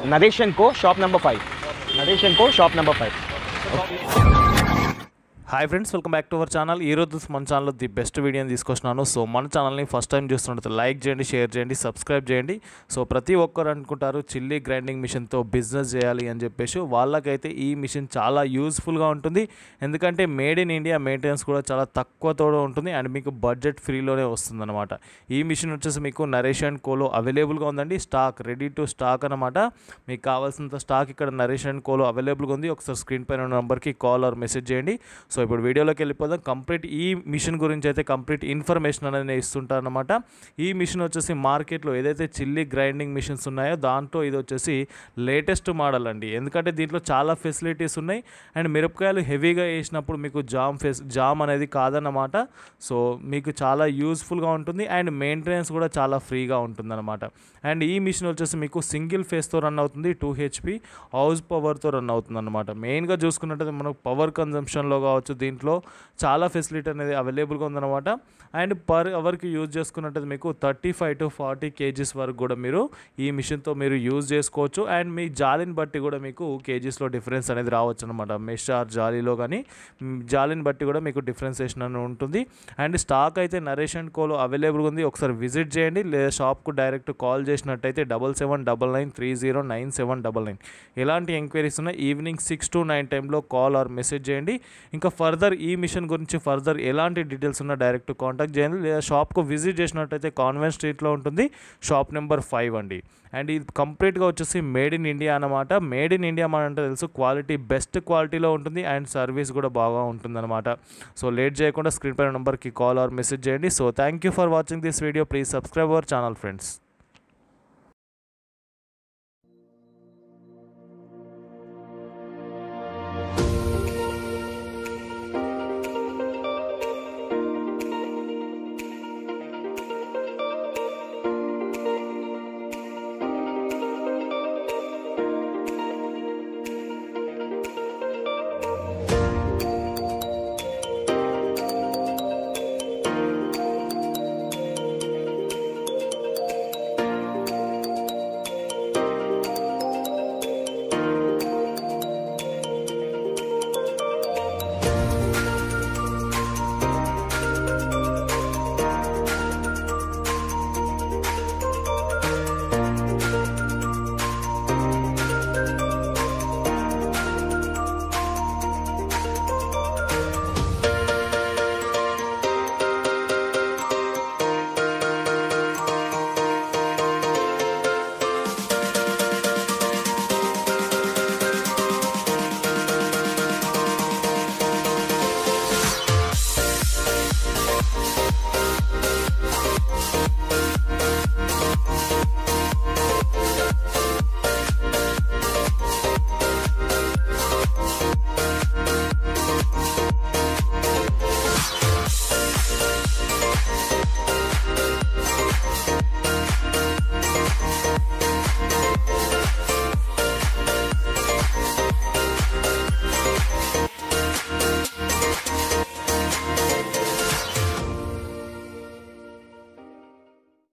Naresh & Co, shop number 5. Naresh & Co, shop number 5. Hi friends, welcome back to our channel. ఈరోజు మన ఛానల్లో the best వీడియోని తీసుకొచ్చినాను. So మన ఛానల్ని ఫస్ట్ టైం చూస్తున్నట్టు లైక్ చేయండి, షేర్ చేయండి, సబ్స్క్రైబ్ చేయండి. సో ప్రతి ఒక్కరు అనుకుంటారు చిల్లీ గ్రైండింగ్ మిషన్తో బిజినెస్ చేయాలి అని చెప్పేసి. వాళ్ళకైతే ఈ మిషన్ చాలా యూజ్ఫుల్గా ఉంటుంది. ఎందుకంటే మేడ్ ఇన్ ఇండియా, మెయింటెనెన్స్ కూడా చాలా తక్కువతో ఉంటుంది అండ్ మీకు బడ్జెట్ ఫ్రీలోనే వస్తుంది అనమాట. ఈ మిషన్ వచ్చేసి మీకు నరేష్ & కోలో అవైలబుల్గా ఉందండి. స్టాక్ రెడీ టు స్టాక్ అనమాట. మీకు కావాల్సినంత స్టాక్ ఇక్కడ నరేష్ & కోలో అవైలబుల్గా ఉంది. ఒకసారి స్క్రీన్ పైన ఉన్న నెంబర్కి కాల్ ఆర్ మెసేజ్ చేయండి. సో ఇప్పుడు వీడియోలోకి వెళ్ళిపోదాం. కంప్లీట్ ఈ మిషన్ గురించి అయితే కంప్లీట్ ఇన్ఫర్మేషన్ అనేది నేను ఇస్తుంటానమాట. ఈ మిషన్ వచ్చేసి మార్కెట్లో ఏదైతే చిల్లీ గ్రైండింగ్ మిషన్స్ ఉన్నాయో దాంట్లో ఇది వచ్చేసి లేటెస్ట్ మోడల్ అండి. ఎందుకంటే దీంట్లో చాలా ఫెసిలిటీస్ ఉన్నాయి అండ్ మిరపకాయలు హెవీగా వేసినప్పుడు మీకు జామ్ అనేది కాదన్నమాట. సో మీకు చాలా యూజ్ఫుల్గా ఉంటుంది అండ్ మెయింటెనెన్స్ కూడా చాలా ఫ్రీగా ఉంటుందన్నమాట. అండ్ ఈ మిషన్ వచ్చేసి మీకు సింగిల్ ఫేస్తో రన్ అవుతుంది, 2 HP హౌస్ పవర్తో రన్ అవుతుంది అనమాట. మెయిన్గా చూసుకున్నట్టయితే మనకు పవర్ కన్జంప్షన్లో కావచ్చు దీంట్లో చాలా ఫెసిలిటీ అనేది అవైలబుల్గా ఉందన్నమాట. అండ్ పర్ అవర్కి యూజ్ చేసుకున్నట్టయితే మీకు 35 to 40 kgs వరకు కూడా మీరు ఈ మిషన్తో మీరు యూజ్ చేసుకోవచ్చు. అండ్ మీ జాలిని బట్టి కూడా మీకు కేజీస్లో డిఫరెన్స్ అనేది రావచ్చు అనమాట. మెష్ ఆర్ జాలీలో కానీ జాలిని బట్టి కూడా మీకు డిఫరెన్సేషన్ అని ఉంటుంది. అండ్ స్టాక్ అయితే నరేష్ & కోలో అవైలబుల్గా ఉంది. ఒకసారి విజిట్ చేయండి లేదా షాప్కు డైరెక్ట్ కాల్ చేసినట్టయితే 7799309799. ఎలాంటి ఎంక్వైరీస్ ఉన్నా ఈవినింగ్ 6 to 9 టైంలో కాల్ ఆర్ మెసేజ్ చేయండి. ఇంకా ఫర్దర్ ఈ మిషన్ గురించి ఫర్దర్ ఎలాంటి డీటెయిల్స్ ఉన్నా డైరెక్ట్ కాంటాక్ట్ చేయండి లేదా షాప్కు విజిట్ చేసినట్టయితే కాన్వెంట్ స్ట్రీట్లో ఉంటుంది, షాప్ నెంబర్ 5 అండి. అండ్ ఇది కంప్లీట్గా వచ్చేసి మేడ్ ఇన్ ఇండియా అనమాట. మేడ్ ఇన్ ఇండియా అంటే తెలుసు, క్వాలిటీ బెస్ట్ క్వాలిటీలో ఉంటుంది అండ్ సర్వీస్ కూడా బాగా ఉంటుందన్నమాట. సో లేట్ చేయకుండా స్క్రీన్ పైన నెంబర్కి కాల్ ఆర్ మెసేజ్ చేయండి. So thank you for watching this video. Please subscribe our channel friends.